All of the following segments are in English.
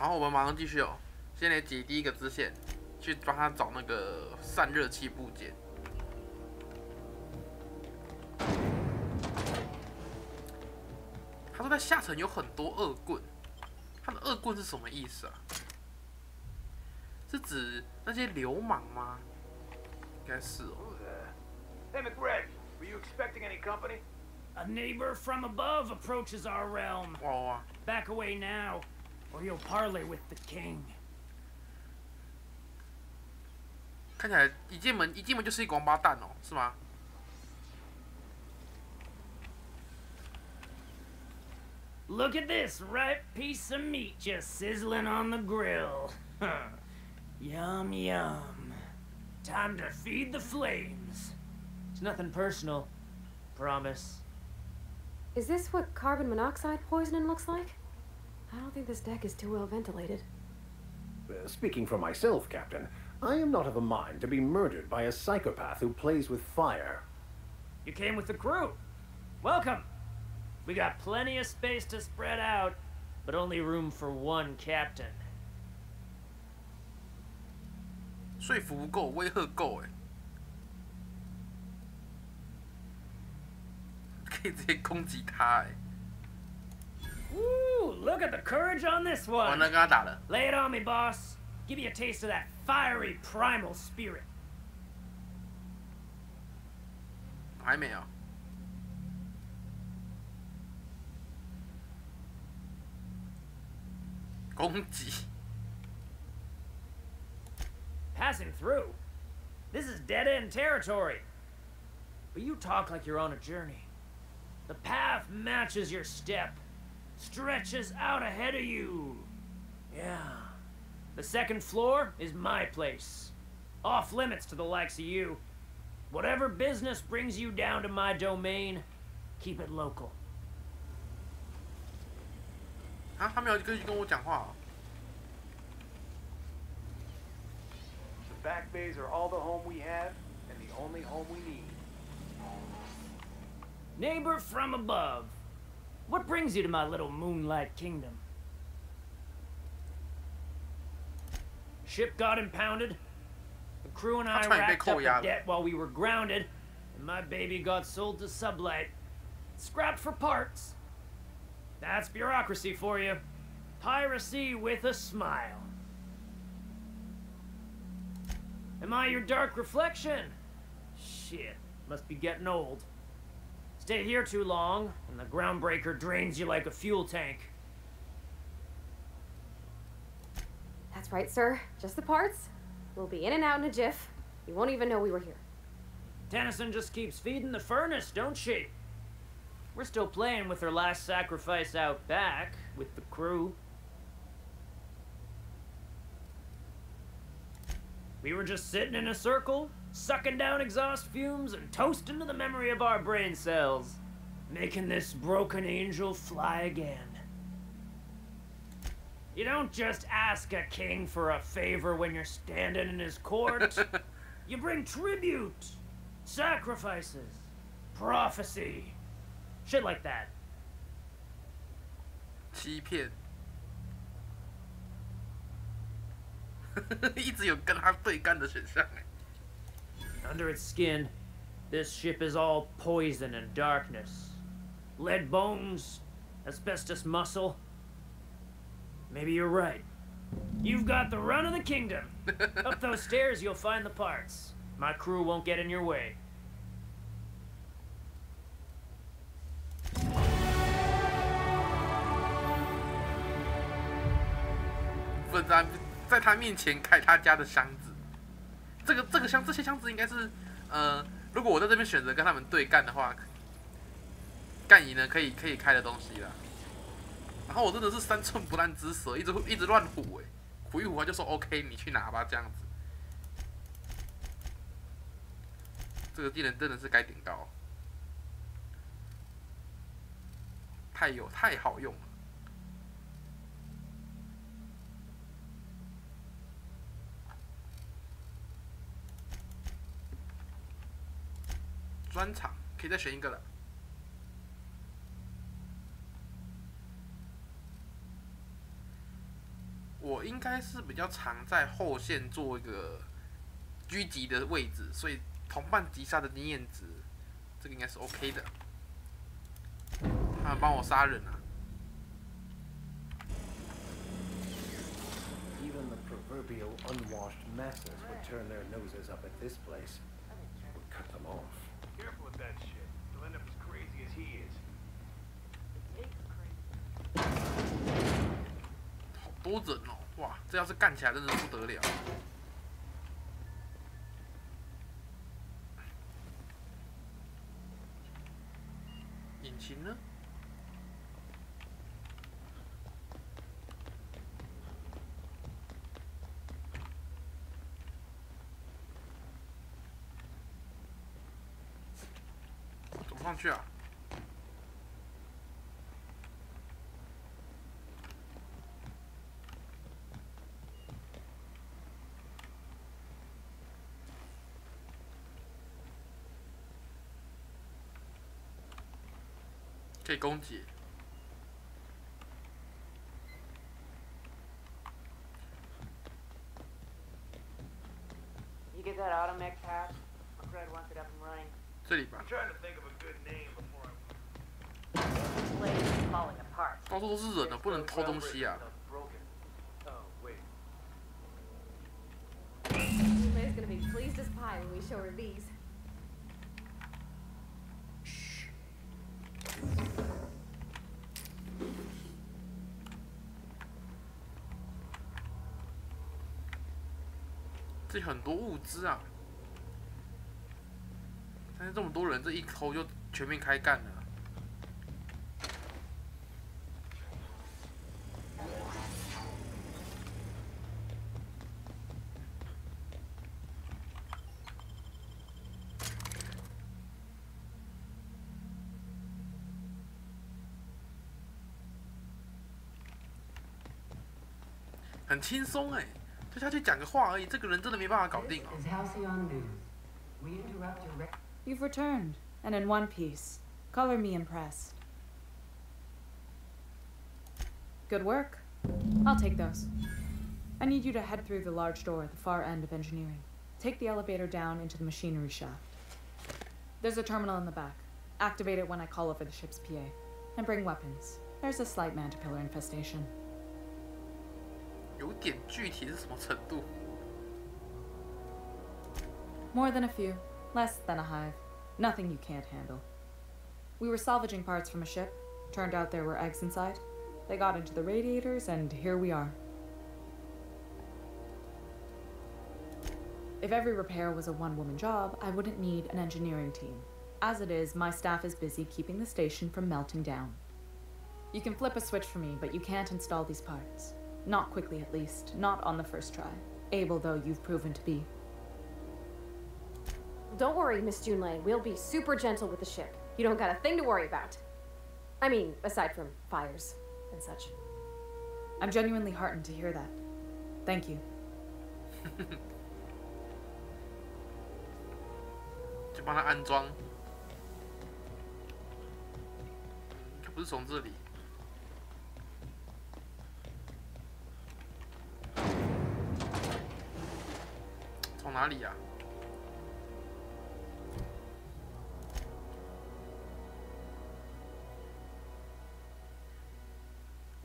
好，我们马上继续哦。先来解第一个支线，去帮他找那个散热器部件。他说在下层有很多恶棍，他的恶棍是什么意思啊？是指那些流氓吗？应该是哦。Hey, McRed, were you expecting any company? A neighbor from above approaches our realm. 哇哇！ Back away now, or you'll parley with the king. 看起来一进门就是一个王八蛋哦，是吗？ Look at this ripe piece of meat just sizzling on the grill. Yum, yum. Time to feed the flames. It's nothing personal. Promise. Is this what carbon monoxide poisoning looks like? I don't think this deck is too well ventilated. Speaking for myself, Captain, I am not of a mind to be murdered by a psychopath who plays with fire. You came with the crew. Welcome. We got plenty of space to spread out, but only room for one captain. 说服不够，威吓够哎，可以直接攻击他哎。 Ooh, look at the courage on this 我 one. 能跟他打了。 Lay it on me, boss. Give you a taste of that fiery primal spirit. 还没有。 攻击。 Passing through. This is dead-end territory. But you talk like you're on a journey. The path matches your step, stretches out ahead of you. Yeah. The second floor is my place. Off limits to the likes of you. Whatever business brings you down to my domain, keep it local. 啊，他没有继续跟我讲话、哦。 The back bays are all the home we have, and the only home we need. Neighbor from above. What brings you to my little moonlight kingdom? Ship got impounded. The crew and I racked up a debt while we were grounded, and my baby got sold to Sublight. Scrapped for parts. That's bureaucracy for you. Piracy with a smile. Am I your dark reflection? Shit, must be getting old. Stay here too long, and the groundbreaker drains you like a fuel tank. That's right, sir. Just the parts. We'll be in and out in a jiff. You won't even know we were here. Tennyson just keeps feeding the furnace, don't she? We're still playing with her last sacrifice out back, with the crew. We were just sitting in a circle, sucking down exhaust fumes and toasting to the memory of our brain cells, making this broken angel fly again. You don't just ask a king for a favor when you're standing in his court. You bring tribute, sacrifices, prophecy. Shit like that. 欺骗，一直有跟他对干的选项哎。 Under its skin, this ship is all poison and darkness. Lead bones, asbestos muscle. Maybe you're right. You've got the run of the kingdom. Up those stairs, you'll find the parts. My crew won't get in your way. 不能在他面前开他家的箱子。这些箱子应该是，如果我在这边选择跟他们对干的话，干赢了可以开的东西啦。然后我真的是3寸不烂之舌，一直乱唬哎，唬一唬他就说 OK， 你去拿吧这样子。这个技能真的是该顶高，太好用了。 专场可以再选一个了。我应该是比较常在后线做一个狙击的位置，所以同伴击杀的经验值，这个应该是 OK 的。他们帮我杀人啊！ Even the proverbial unwashed masses would turn their noses up at this place. Would cut them off. Careful with that shit. You'll end up as crazy as he is. 好多人哦，哇，这要是干起来真的是不得了。引擎呢？怎么上去啊？ 可以攻击。You get that automech pass? I'm glad once it up and running. 这里吧， I'm trying to think of a good name before I. This place is falling apart. 到处都是人呢，不能偷东西啊。 Broken. Oh wait. Lay's gonna be pleased as pie when we show her these. 这很多物资啊！但是这么多人，这一抠就全面开干了。很轻松哎，就下去讲个话而已，这个人真的没办法搞定哦。 This is Halcyon News. We interrupt your You've returned, and in one piece. Color me impressed. Good work. I'll take those. I need you to head through the large door at the far end of engineering. Take the elevator down into the machinery shaft. There's a terminal in the back. Activate it when I call over the ship's PA. And bring weapons. There's a slight mantipillar infestation. 有点具体是什么程度？ More than a few. Less than a hive. Nothing you can't handle. We were salvaging parts from a ship. Turned out there were eggs inside. They got into the radiators, and here we are. If every repair was a one-woman job, I wouldn't need an engineering team. As it is, my staff is busy keeping the station from melting down. You can flip a switch for me, but you can't install these parts. Not quickly, at least. Not on the first try. Able, though, you've proven to be. Don't worry, Miss Junlei. We'll be super gentle with the ship. You don't got a thing to worry about. I mean, aside from fires and such. I'm genuinely heartened to hear that. Thank you. 就帮他安装。可不是从这里。从哪里呀、啊？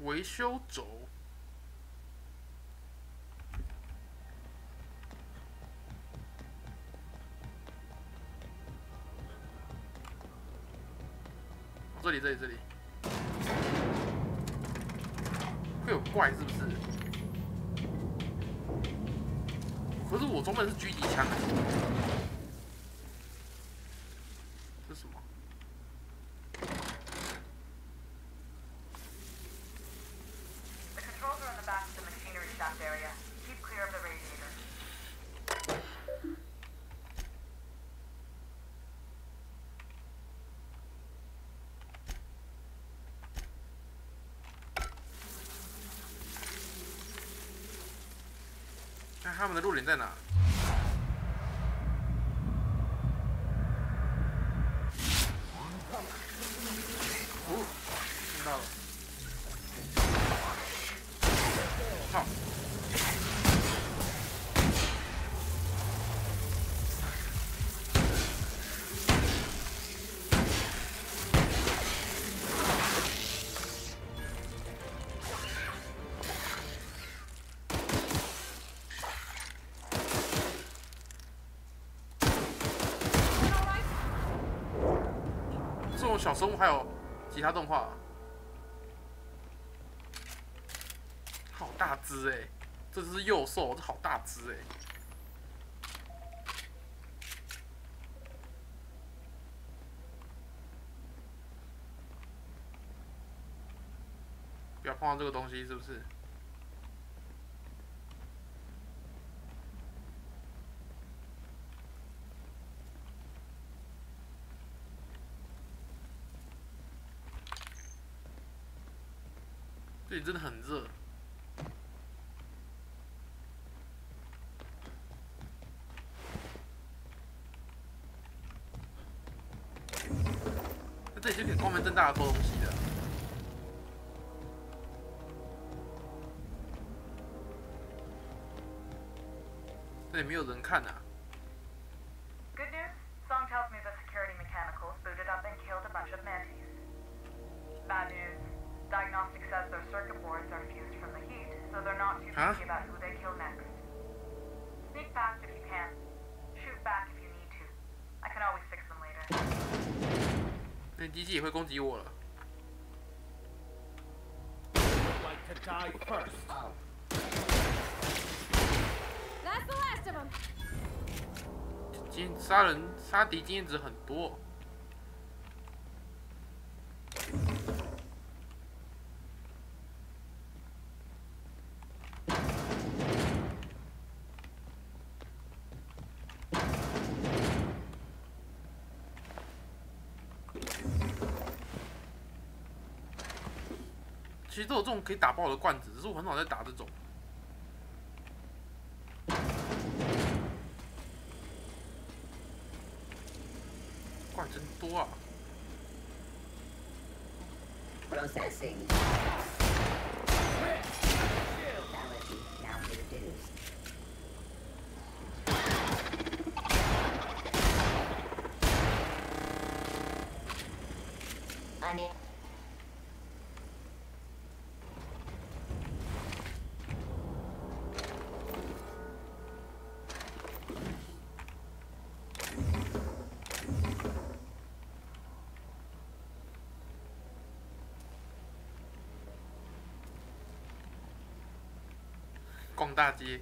维修轴。 这里，会有怪是不是？可是我装的是狙击枪，这是什么？ The controls are in the back of the machinery shaft area. Keep clear of the radiator. 看他们的弱点在哪？哦，听到了。靠！小生物还有其他动画、啊，好大只哎、这只是幼兽，这好大只哎、不要碰到这个东西，是不是？这里真的很热。在这里就可以光明正大的偷东西的。这里没有人看啊。Good news? Song tells me the security mechanicals booted up and killed a bunch of mantis. Bad news. Diagnostic says their circuit boards are fused from the heat, so they're not too picky about who they kill next. Sneak past if you can. Shoot back if you need to. I can always fix them later. 那机器也会攻击我了。Like to die first. That's the last of them. 今杀敌经验值很多。其实都有这种可以打爆的罐子，只是我很少在打这种。罐真多啊 Processing. Fatality now reduced. Unable. 逛大街。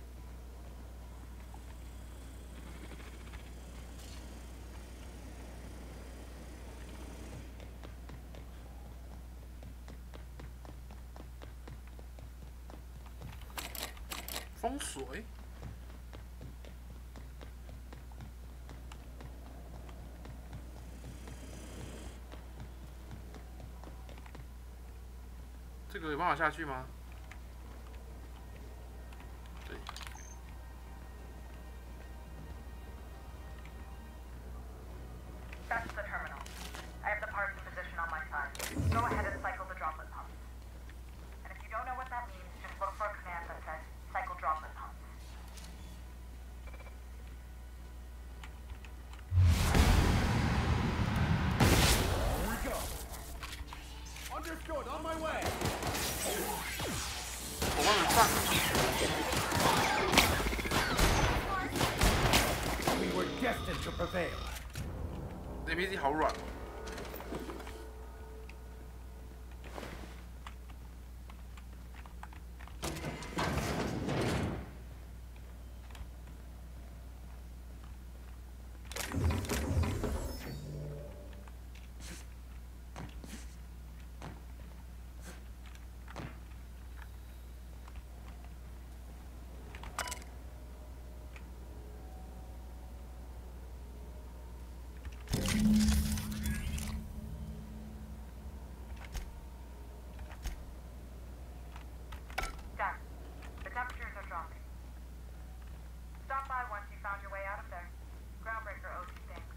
风水。这个有办法下去吗？ That's the terminal. I have the parts in position on my side. Go ahead and cycle the droplet pumps. And if you don't know what that means, just look for a command that says cycle droplet pumps. Here we go. Understood. On my way. 我帮你放。 We were destined to prevail. NPC 好软哦。Done. The temperatures are dropping. Stop by once you found your way out of there. Groundbreaker OT stinks.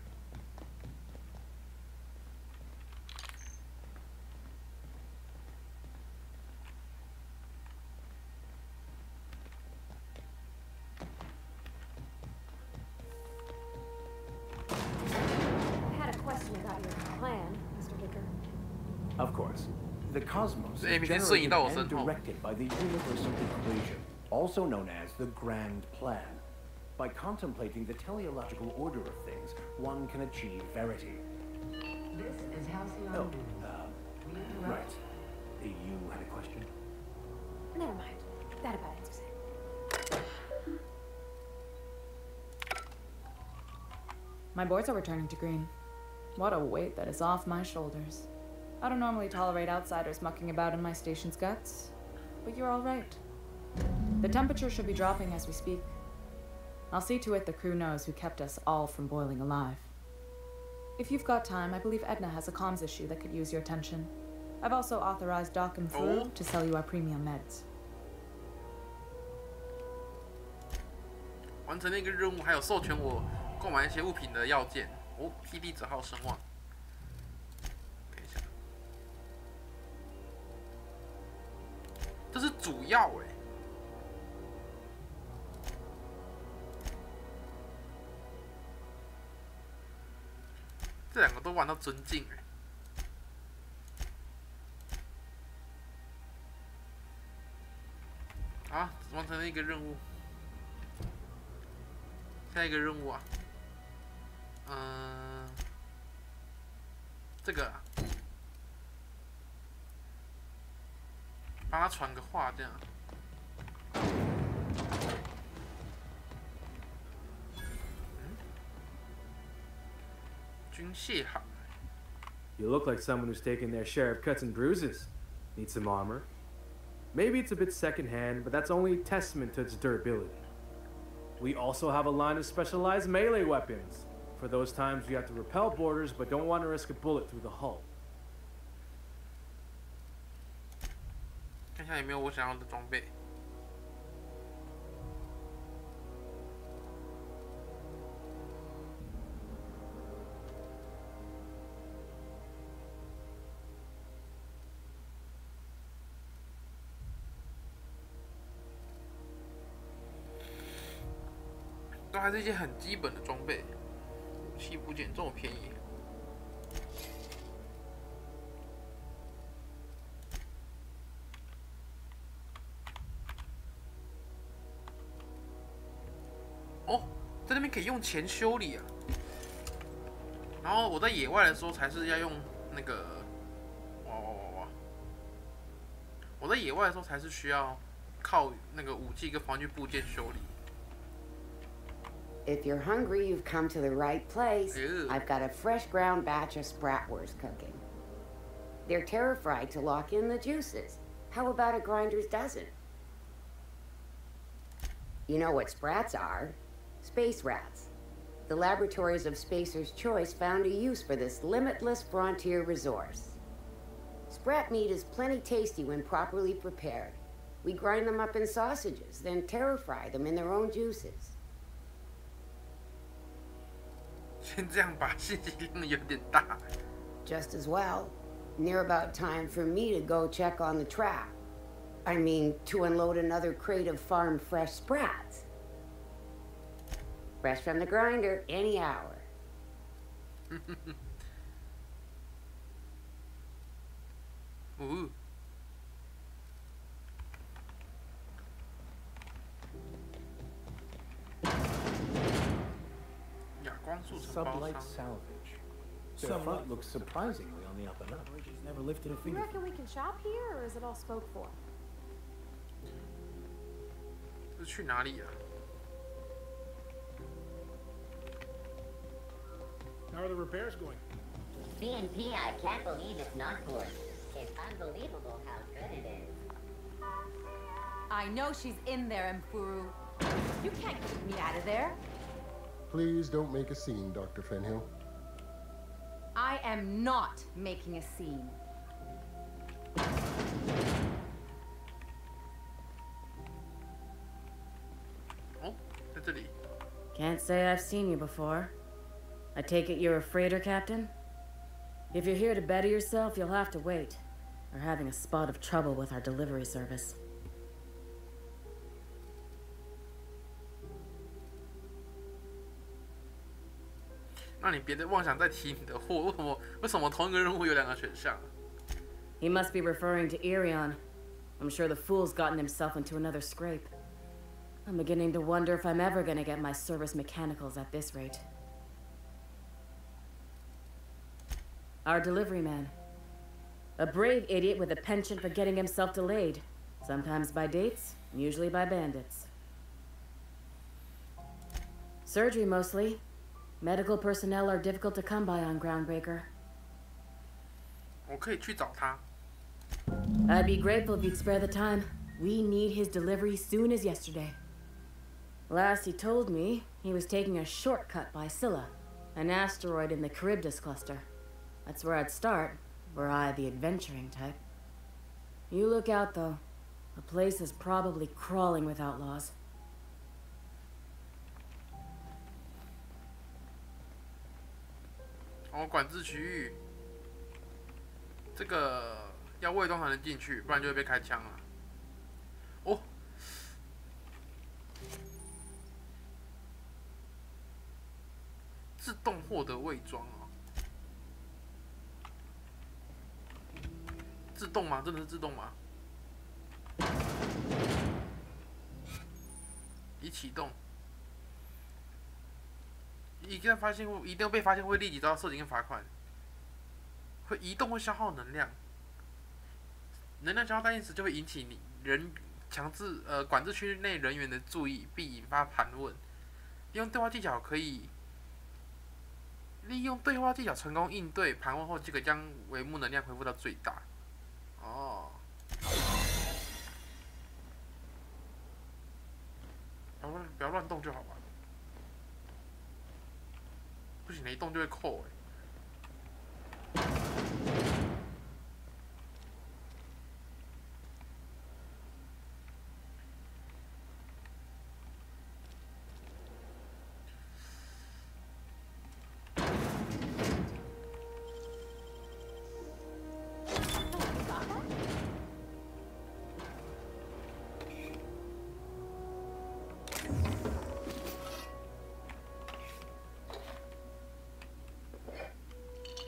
I had a question about your plan, Mr. Hicker. Of course. The cosmos Amy, is this is generated what you and know, directed by the universal equation, also known as the Grand Plan. By contemplating the teleological order of things, one can achieve verity. This is Halcyon Oh, News. We interrupt. right. You had a question? Never mind. That about answers it. My boards are returning to green. What a weight that is off my shoulders. I don't normally tolerate outsiders mucking about in my station's guts, but you're all right. The temperature should be dropping as we speak. I'll see to it the crew knows who kept us all from boiling alive. If you've got time, I believe Edna has a comms issue that could use your attention. I've also authorized Doc and Fru to sell you our premium meds. 完成那个任务，还有授权我购买一些物品的要件。哦，PD 者号声望。看一下，这是主要哎。这两个都玩到尊敬哎。啊，完成了一个任务。下一个任务啊，这个、啊，帮他传个话这样。军械行。You look like someone who's taken their share of cuts and bruises. Need some armor? Maybe it's a bit secondhand, but that's only a testament to its durability. We also have a line of specialized melee weapons, for those times you have to repel boarders but don't want to risk a bullet through the hull. 看一下有没有我想要的装备。都还是一些很基本的装备，武器部件这么便宜。哦，在那边可以用钱修理啊。然后我在野外的时候才是要用那个，哇！我在野外的时候才是需要靠那个武器跟防具部件修理。 If you're hungry, you've come to the right place. Ew. I've got a fresh ground batch of spratwurst cooking. They're terrified to lock in the juices. How about a grinder's dozen? You know what sprats are? Space rats. The laboratories of Spacer's Choice found a use for this limitless frontier resource. Sprat meat is plenty tasty when properly prepared. We grind them up in sausages, then terror-fry them in their own juices. 先这样吧，信息量有点大。Just as well. Near about time for me to go check on the trap. I mean, to unload another crate of farm fresh sprats. Fresh from the grinder, any hour. 哑光速成包 Sublight 商。 salvage. Their front looks surprisingly on the up and up. Never lifted a You finger. reckon we can shop here, or is it all spoke for? 这是去哪里啊？ How are the repairs going? BNP, I can't believe it's not for us. It's unbelievable how good it is. I know she's in there, Mfuru. You can't keep me out of there. Please don't make a scene, Dr. Fenhill. I am not making a scene. Oh, 在这里。 Can't say I've seen you before. I take it you're a freighter captain? If you're here to better yourself, you'll have to wait. We're having a spot of trouble with our delivery service. 那你别再妄想再提你的货，为什么同一个任务有两个选项？ He must be referring to Irion. I'm sure the fool's gotten himself into another scrape. I'm beginning to wonder if I'm ever gonna get my service mechanicals at this rate. our delivery man. A brave idiot with a penchant for getting himself delayed. Sometimes by dates, usually by bandits. Surgery mostly. Medical personnel are difficult to come by on Groundbreaker. 我可以去找他。 I'd be grateful if you'd spare the time. We need his delivery soon as yesterday. Last he told me, he was taking a shortcut by Scylla, an asteroid in the Charybdis cluster. That's where I'd start, were I the adventuring type. You look out, though. The place is probably crawling with outlaws. 哦，管制区域，这个要未动才能进去，不然就会被开枪了。哦，自动获得伪装哦，自动吗？真的是自动吗？已启动。 一旦被发现会立即遭到射击跟罚款。会移动会消耗能量，能量消耗殆尽时就会引起你人强制管制区内人员的注意，并引发盘问。利用对话技巧成功应对盘问后，即可将帷幕能量恢复到最大。哦。不要乱动就好吧。 不行，一动就会扣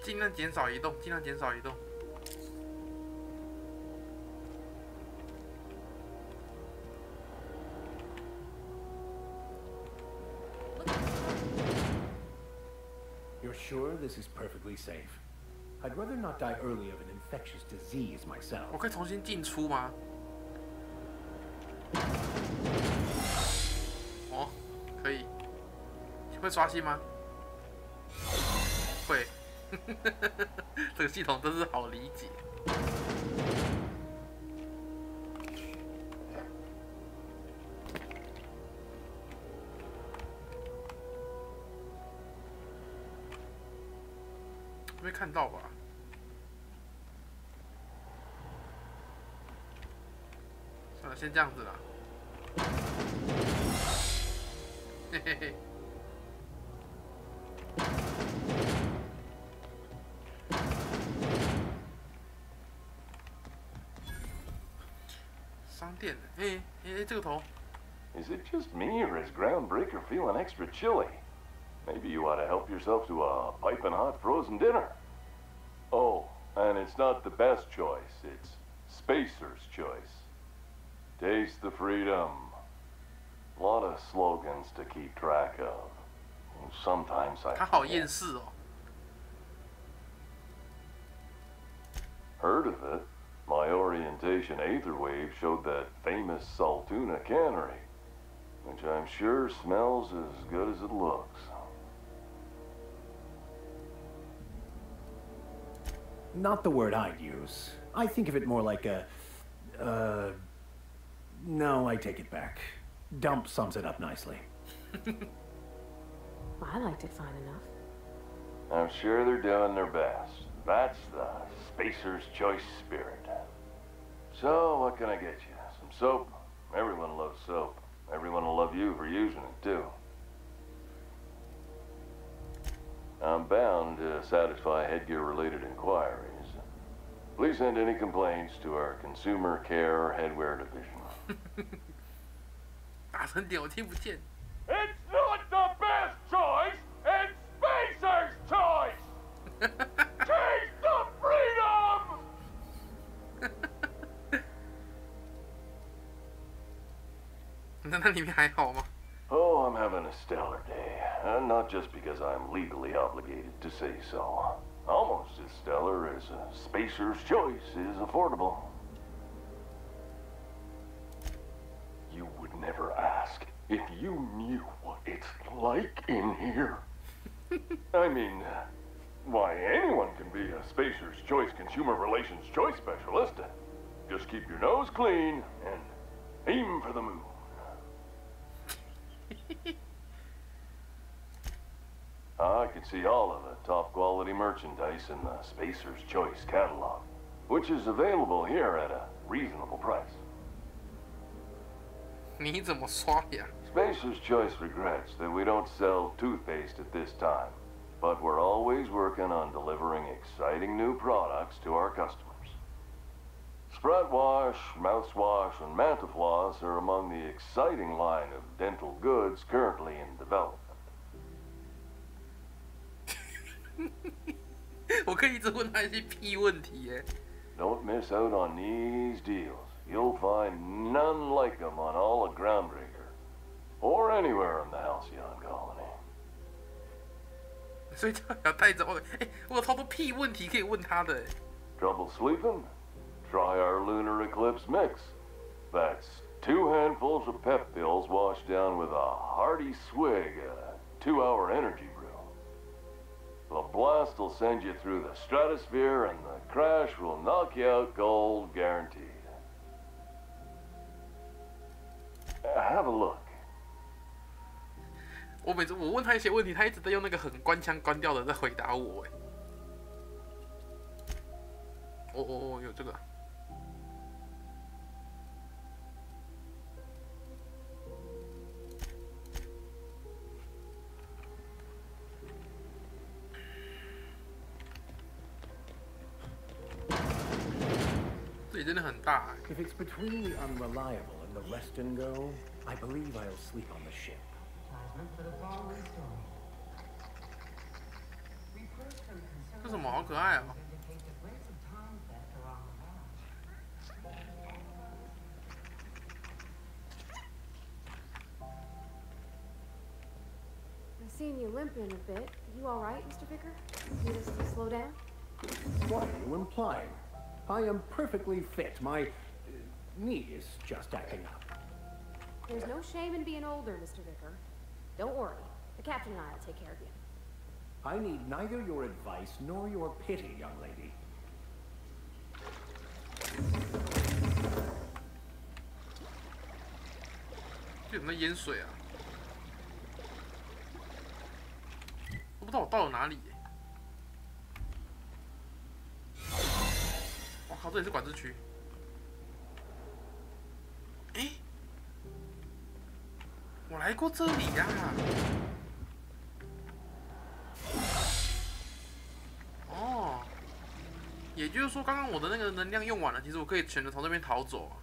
尽量减少移动，尽量减少移动。You're sure this is perfectly safe? I'd rather not die early of an infectious disease myself. 我可以重新进出吗？哦，可以。会刷新吗？会。这个系统真是好理解。没看到吧？算了，先这样子啦。嘿嘿嘿。 商店，这个头。Is it just me, or is Groundbreaker feeling extra chilly? Maybe you ought to help yourself to a piping hot frozen dinner. Oh, and it's not the best choice. It's Spacer's choice. Taste the freedom. A lot of slogans to keep track of. Sometimes I. 他好厌世哦。 Heard of it? My orientation aether wave showed that famous Saltuna cannery, which I'm sure smells as good as it looks. Not the word I'd use. I think of it more like a, no, I take it back. Dump sums it up nicely. I liked it fine enough. I'm sure they're doing their best. That's the Spacer's Choice spirit. So, what can I get you? Some soap? Everyone loves soap. Everyone will love you for using it, too. I'm bound to satisfy headgear-related inquiries. Please send any complaints to our Consumer Care Headwear Division. 大声点，我听不见。 It's not the best choice, it's Spacer's choice! Taste the freedom! 那里面还好吗？ Oh, I'm having a stellar day. And not just because I'm legally obligated to say so. Almost almost as stellar as a spacer's choice is affordable. You would never ask if you knew what it's like in here. I mean, why, anyone can be a spacer's choice consumer relations choice specialist. Just keep your nose clean and aim for the moon. I can see all of the top quality merchandise in the Spacer's Choice catalog, which is available here at a reasonable price. 你怎么刷呀？ Spacer's Choice regrets that we don't sell toothpaste at this time, but we're always working on delivering exciting new products to our customers. Sprat Wash, Mouthwash, and Mantafloss are among the exciting line of dental goods currently in development. 我可以一直问他一些屁问题耶。 Don't miss out on these deals. You'll find none like them on all of Groundbreaker, or anywhere in the Halcyon Colony. 所以他要带着我，哎，我有超多屁问题可以问他的。 Trouble sleeping? Try our Lunar Eclipse mix. That's 2 handfuls of pep pills washed down with a hearty swig of 2-hour energy brew. The blast will send you through the stratosphere, and the crash will knock you out cold, guaranteed. Have a look. 我每次我问他一些问题，他一直在用那个很官腔官调的在回答我，哎。哦，有这个。 If it's between the unreliable and the rest and go, I believe I'll sleep on the ship. This is so cute. I've seen you limping a bit. You all right, Mr. Vicker? Need us to slow down? What are you implying? I am perfectly fit. My knee is just acting up. There's no shame in being older, Mr. Vicker. Don't worry. The captain and I will take care of you. I need neither your advice nor your pity, young lady. 这有没有淹水啊？我不知道我到了哪里耶。哇靠，这里是管制区。哎，我来过这里呀。哦，也就是说，刚刚我的那个能量用完了，其实我可以选择从这边逃走啊。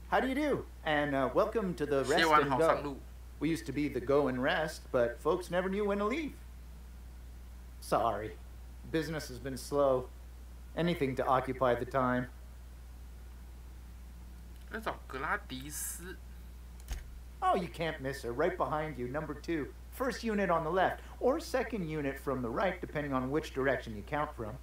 How do you do? And welcome to the Rest and Go. We used to be the Go and Rest, but folks never knew when to leave. Sorry. Business has been slow. Anything to occupy the time. 要找格拉迪斯。 Oh, you can't miss her. Right behind you, number 2. First unit on the left, or second unit from the right, depending on which direction you count from.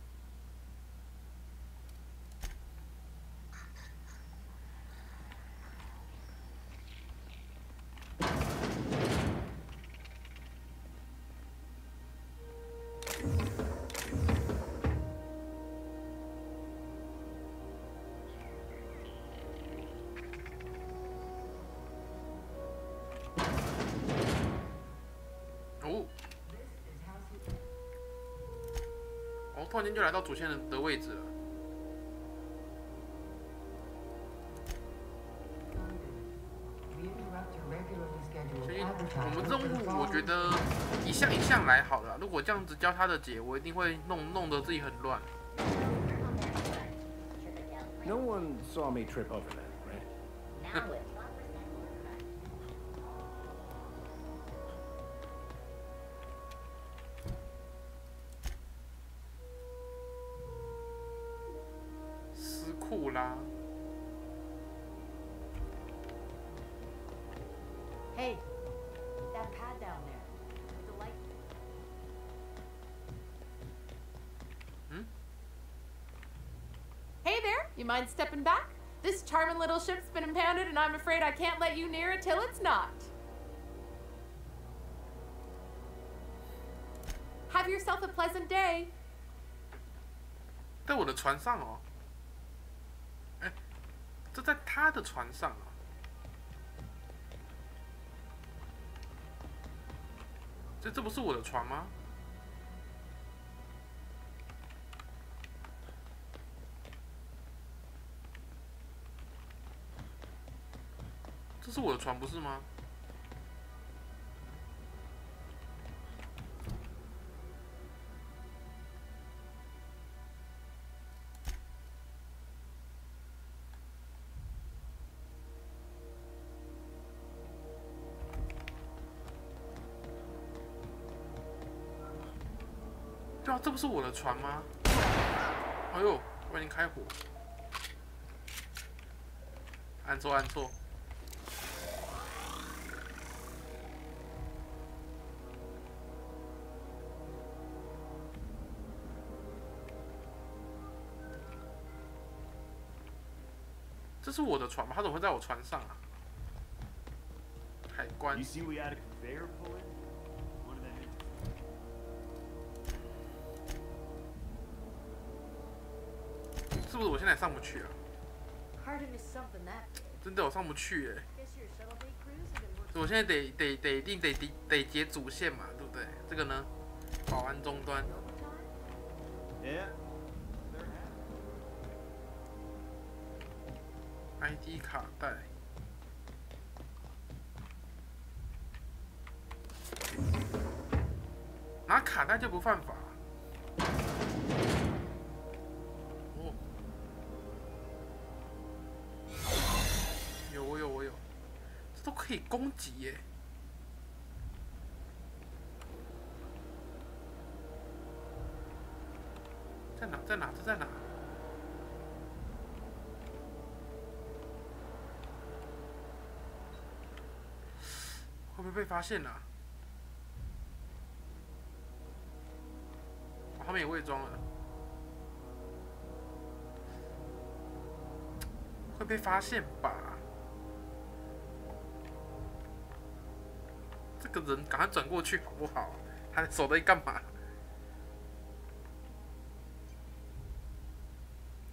哦，突然间就来到主线的位置了。所以我们任务，我觉得一项一项来好了。如果这样子教他的解，我一定会弄得自己很乱。No one saw me trip over that, right? 酷啦。Hey, that pad down there. The light. Hey there, you mind stepping back? This charming little ship's been impounded and I'm afraid I can't let you near it till it's not. Have yourself a pleasant day. 在我的船上哦，哎，这在他的船上啊。这不是我的船吗？这是我的船不是吗？对啊，这不是我的船吗？哎呦，我已经开火，按错按错。这是我的船吗？他怎么会在我船上啊？海关。You see, we had a conveyor pull in. One of them. 是不是我现在上不去啊？ Hard to miss something that big. 真的我上不去耶！ Guess your shuttle bay crews have been working. 我现在得解主线嘛，对不对？这个呢，保安终端。Yeah. ID 卡带。拿卡带就不犯法。哦。有我有，这都可以攻击耶。在哪？这在哪？会不会被发现啊？他们也伪装了，会被发现吧？这个人赶快转过去好不好？他手在干嘛？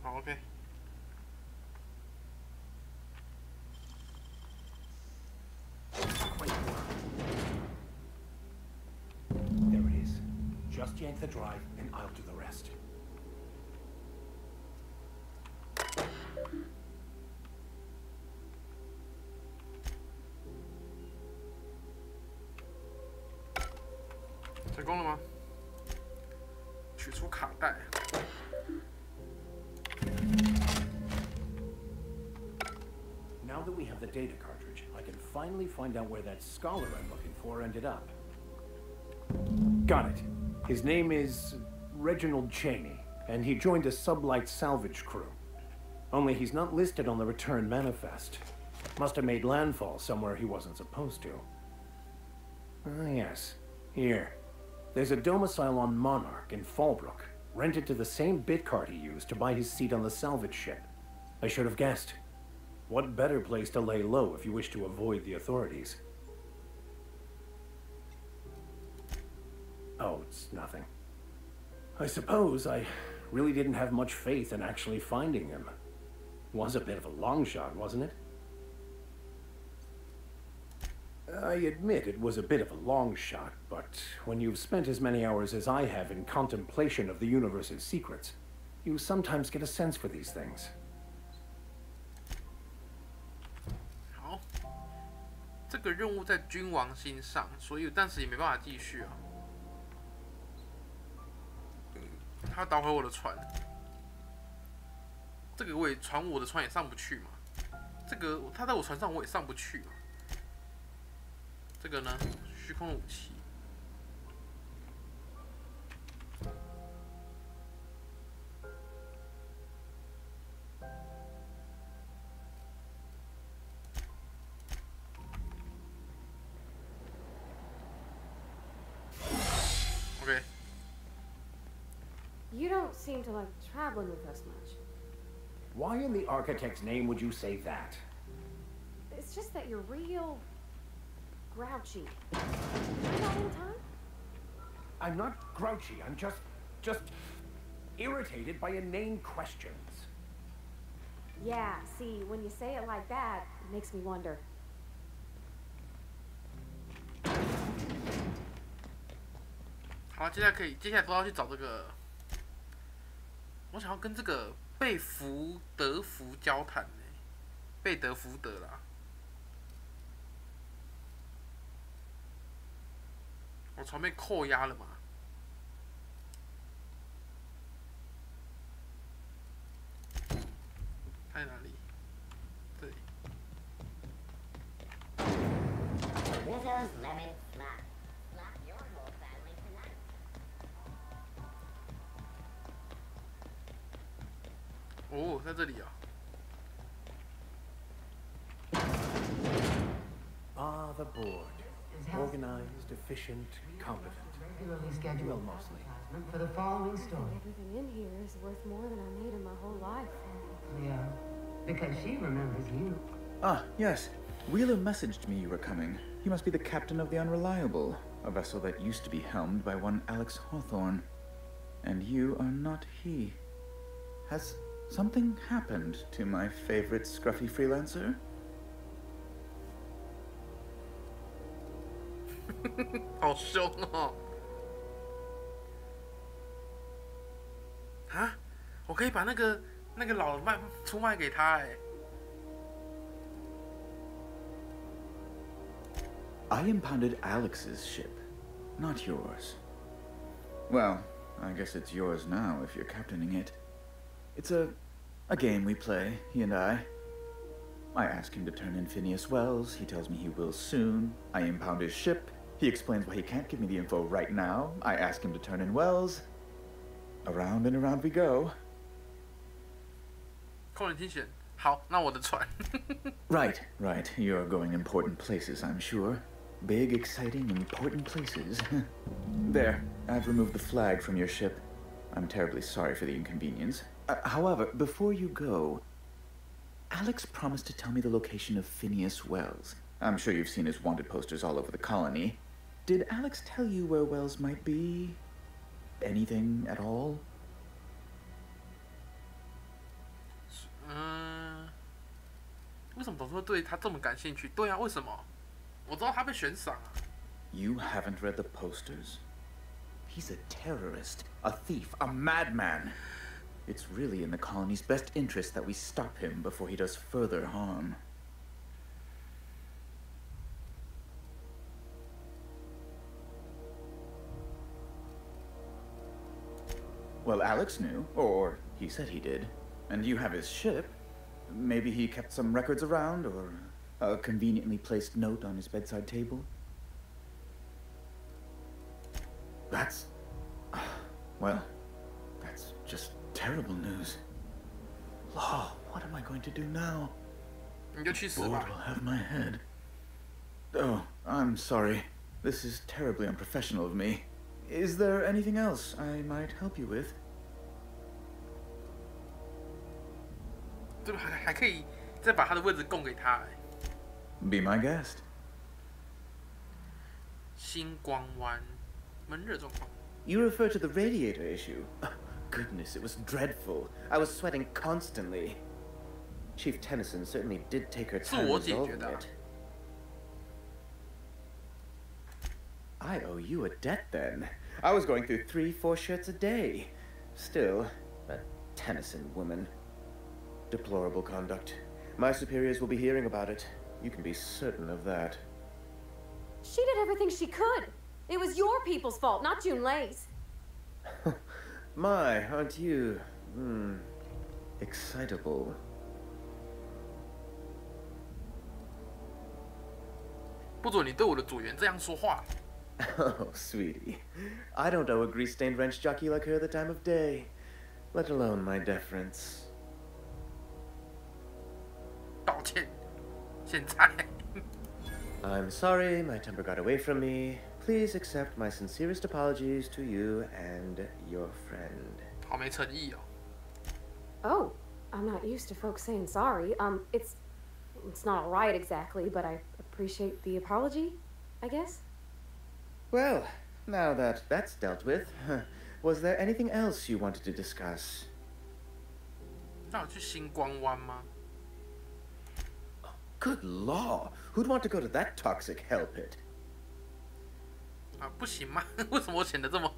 好 ，OK。Just yank the drive, and I'll do the rest. 成功了吗？取出卡带。Now that we have the data cartridge, I can finally find out where that scholar I'm looking for ended up. Got it. His name is Reginald Cheney, and he joined a sublight salvage crew. Only he's not listed on the return manifest. Must have made landfall somewhere he wasn't supposed to. Ah, yes. Here. There's a domicile on Monarch in Fallbrook, rented to the same bit card he used to buy his seat on the salvage ship. I should have guessed. What better place to lay low if you wish to avoid the authorities? Oh, it's nothing. I suppose I really didn't have much faith in actually finding him. Was a bit of a long shot, wasn't it? I admit it was a bit of a long shot, but when you've spent as many hours as I have in contemplation of the universe's secrets, you sometimes get a sense for these things. 好，这个任务在君王心上，所以暂时也没办法继续啊。他捣毁我的船，这个我的船也上不去嘛。这个他在我船上我也上不去嘛。这个呢，虚空武器。seem to like traveling with us much. Why in the architect's name would you say that? It's just that you're real grouchy. You do that all the time? I'm not grouchy. I'm just irritated by inane questions. Yeah, see, when you say it like that, it makes me wonder. 好，接下来都要去找这个。我想要跟这个贝福德福交谈呢，贝德福德啦。我船被扣押了嘛？在哪里？这里。Rizzo's lemon slap. Slap your whole family tonight. 哦，在这里啊。Ah, the board. Organized, efficient, competent. Regularly scheduled Well, mostly. advertisement for the following story. Everything in here is worth more than I made in my whole life. Yeah, because she remembers you. Ah, yes. Wheeler messaged me you were coming. He must be the captain of the Unreliable, a vessel that used to be helmed by one Alex Hawthorne. And you are not he. Has something happened to my favorite scruffy freelancer? 好凶哦！啊，我可以把那个老的出卖给他哎。I impounded Alex's ship, not yours. Well, I guess it's yours now if you're captaining it. It's a game we play, he and I. I ask him to turn in Phineas Wells. He tells me he will soon. I impound his ship. He explains why he can't give me the info right now. I ask him to turn in Wells. Around and around we go. 扣人听选，好，那我的船。Right. You're going important places, I'm sure. Big, exciting, important places. There, I've removed the flag from your ship. I'm terribly sorry for the inconvenience. However, before you go, Alex promised to tell me the location of Phineas Wells. I'm sure you've seen his wanted posters all over the colony. Did Alex tell you where Wells might be? Anything at all? 为什么总是会对他这么感兴趣？对啊，为什么？我知道他被悬赏啊。You haven't read the posters? He's a terrorist, a thief, a madman. It's really in the colony's best interest that we stop him before he does further harm. Well, Alex knew, or he said he did. And you have his ship. Maybe he kept some records around, or a conveniently placed note on his bedside table. That's... well, that's just terrible news. Law, what am I going to do now? Board will have my head. Oh, I'm sorry. This is terribly unprofessional of me. Is there anything else I might help you with? 这还可以再把他的位置供给他。Be my guest. 星光湾闷热状况。You refer to the radiator issue? Oh, goodness, it was dreadful. I was sweating constantly. Chief Tennyson certainly did take her time resolving it. I owe you a debt then. I was going through 3-4 shirts a day. Still, that Tennyson woman. Deplorable conduct. My superiors will be hearing about it. You can be certain of that. She did everything she could. It was your people's fault, not June Lay's. My, aren't you, excitable. 不准你对我的组员这样说话。Oh, sweetie. I don't owe a grease-stained wrench jockey like her the time of day, let alone my deference. 道歉，现在。I'm sorry, my temper got away from me. Please accept my sincerest apologies to you and your friend. 好没诚意哦。Oh, I'm not used to folks saying sorry. It's not a riot exactly, but I appreciate the apology, I guess. Well, now that that's dealt with, was there anything else you wanted to discuss? 那有去星光湾吗？ Good law! Who'd want to go to that toxic hell pit? 啊，不行吗？为什么我显得这么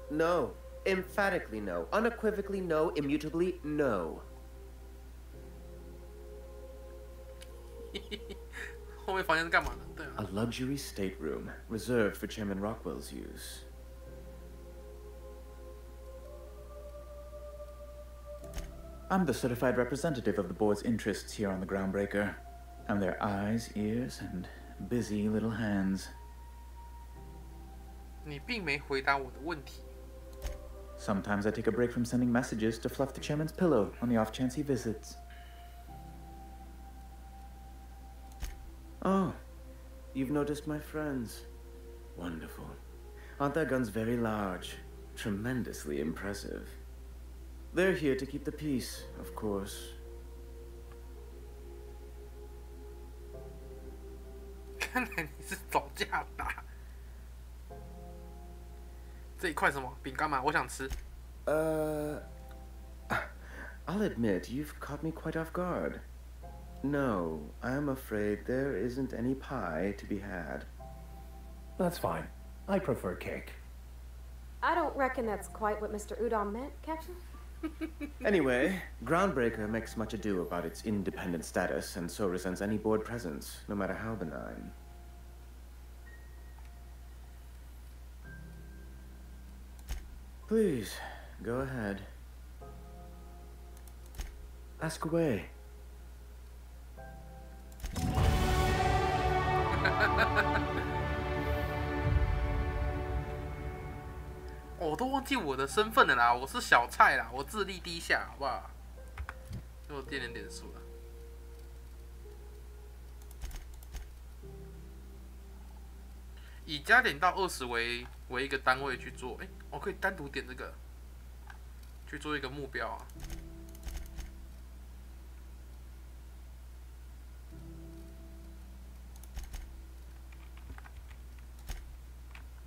？No. Emphatically no. Unequivocally no. Immutably no. 后面房间是干嘛的？对啊。A luxury stateroom reserved for Chairman Rockwell's use. I'm the certified representative of the board's interests here on the Groundbreaker. I'm their eyes, ears, and busy little hands. 你并没回答我的问题。 Sometimes I take a break from sending messages to fluff the chairman's pillow on the off chance he visits. Oh, you've noticed my friends. Wonderful. Aren't their guns very large? Tremendously impressive. They're here to keep the peace, of course. 看来你是走架打。这一块什么饼干吗？我想吃。I'll admit you've caught me quite off guard. No, I'm afraid there isn't any pie to be had. That's fine. I prefer cake. I don't reckon that's quite what Mr. Udon meant, Captain. Anyway, Groundbreaker makes much ado about its independent status and so resents any board presence, no matter how benign. Please, go ahead. Ask away. 我都忘记我的身份了啦，我是小菜啦，我智力低下，好不好？给我点点数了。以加点到20为一个单位去做，我可以单独点这个去做一个目标啊。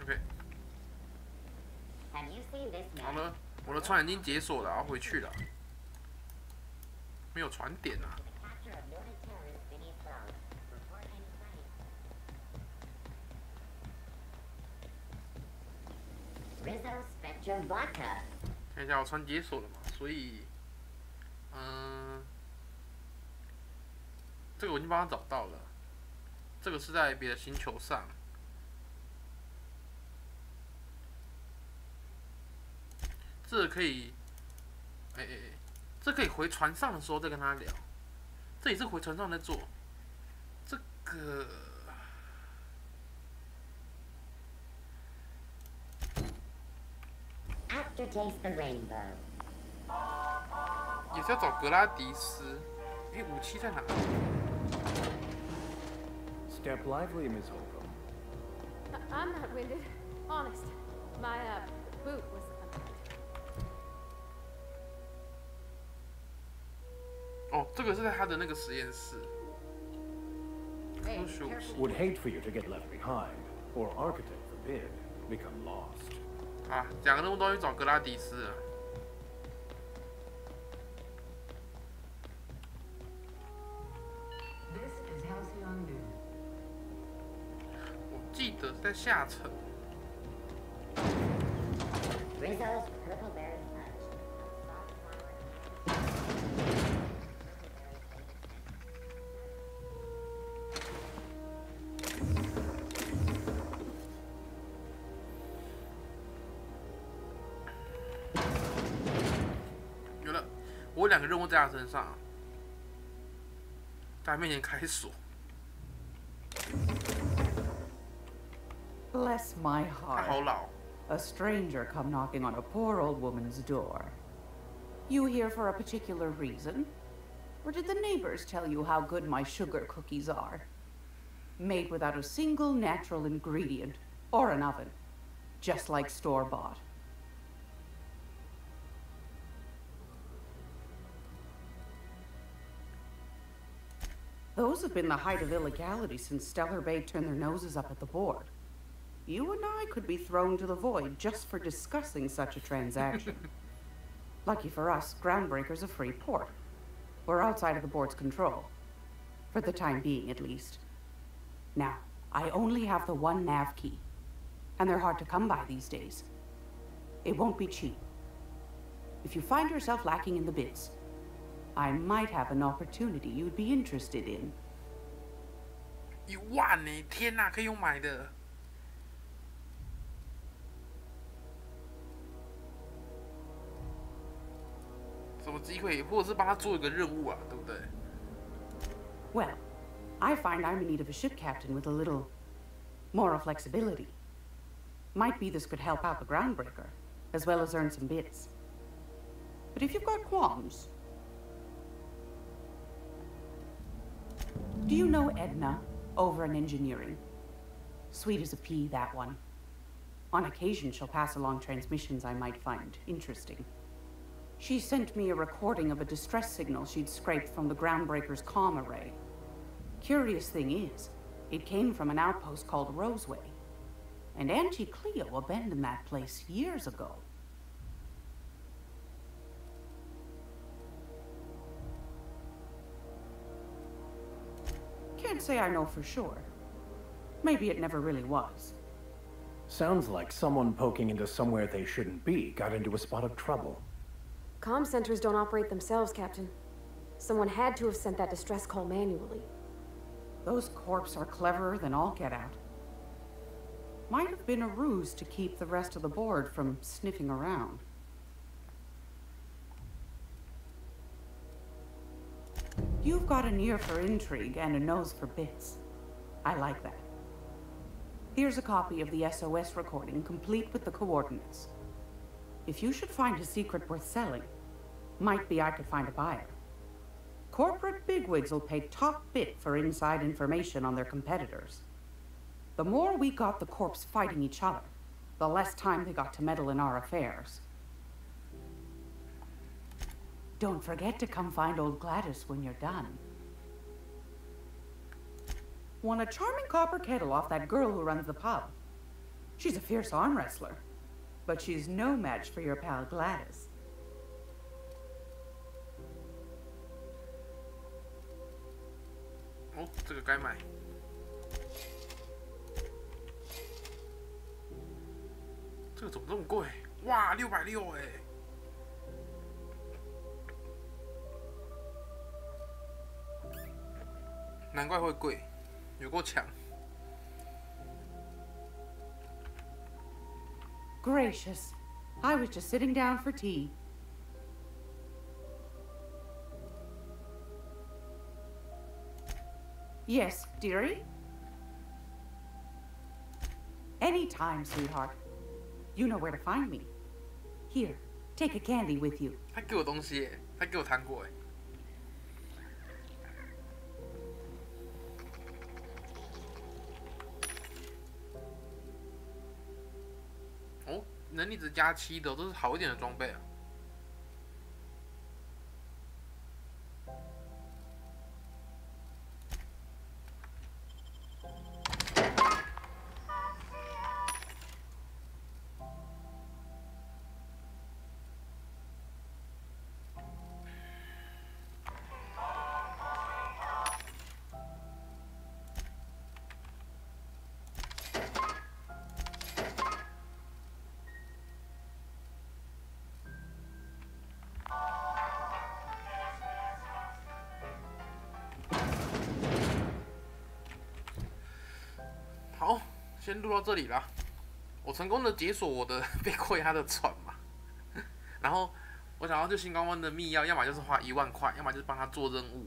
OK。 好了，我的船已经解锁了，要回去了。没有船点啊。看一下，我船解锁了嘛，所以，这个我已经帮他找到了。这个是在别的星球上。 这可以，这可以回船上的时候再跟他聊。这也是回船上在做。这个也是要找格拉迪斯。武器在哪 ？Step lively, Miss Holcomb. I'm not winded, honest. My boot was. 哦，这个是在他的那个实验室。Would hate for you to get left behind, or architect forbid, become lost. 啊，讲了那么多，去找格拉迪斯了。我记得在下层。我有2个任务在他身上，在他面前开锁。Bless my heart. 他好老。 A stranger come knocking on a poor old woman's door. You here for a particular reason? Or did the neighbors tell you how good my sugar cookies are? Made without a single natural ingredient or an oven, just like store-bought. Those have been the height of illegality since Stellar Bay turned their noses up at the board. You and I could be thrown to the void just for discussing such a transaction. Lucky for us, Groundbreaker's a free port. We're outside of the board's control. For the time being, at least. Now, I only have the one nav key. And they're hard to come by these days. It won't be cheap. If you find yourself lacking in the bits, I might have an opportunity you'd be interested in. 1万呢！天哪，可以用买的。什么机会，或者是帮他做一个任务啊，对不对 Well, I find I'm in need of a ship captain with a little moral flexibility. Might be this could help out the Groundbreaker, as well as earn some bits. But if you've got qualms... Do you know Edna, over in engineering? Sweet as a pea, that one. On occasion, she'll pass along transmissions I might find interesting. She sent me a recording of a distress signal she'd scraped from the Groundbreaker's comm array. Curious thing is, it came from an outpost called Roseway. And Auntie Cleo abandoned that place years ago. Can't say I know for sure. Maybe it never really was. Sounds like someone poking into somewhere they shouldn't be got into a spot of trouble. Comm centers don't operate themselves, Captain. Someone had to have sent that distress call manually. Those corps are cleverer than all get out. Might have been a ruse to keep the rest of the board from sniffing around. You've got an ear for intrigue and a nose for bits. I like that. Here's a copy of the SOS recording, complete with the coordinates. If you should find a secret worth selling, might be I could find a buyer. Corporate bigwigs will pay top bit for inside information on their competitors. The more we got the corps fighting each other, the less time they got to meddle in our affairs. Don't forget to come find old Gladys when you're done. Won a charming copper kettle off that girl who runs the pub. She's a fierce arm wrestler, but she's no match for your pal Gladys. Oh, 这个该买。这个怎么这么贵？哇，660哎！难怪会贵，有够强。Gracious, I was just sitting down for tea. Yes, dearie? Anytime, sweetheart. You know where to find me. Here, take a candy with you. 他给我东西耶，他给我糖果耶。哦，能力值加7的，都是好一点的装备啊。好，先录到这里啦。我成功的解锁我的被扣押的船嘛，然后我想要去星光湾的密钥，要么就是花1万块，要么就是帮他做任务。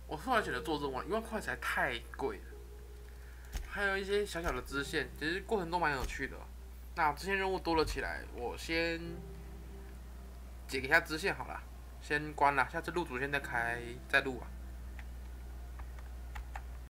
我后来选择做任务，1万块实在太贵了。还有一些小小的支线，其实过程都蛮有趣的。那支线任务多了起来，我先解一下支线好了，先关了，下次录主线再录啊。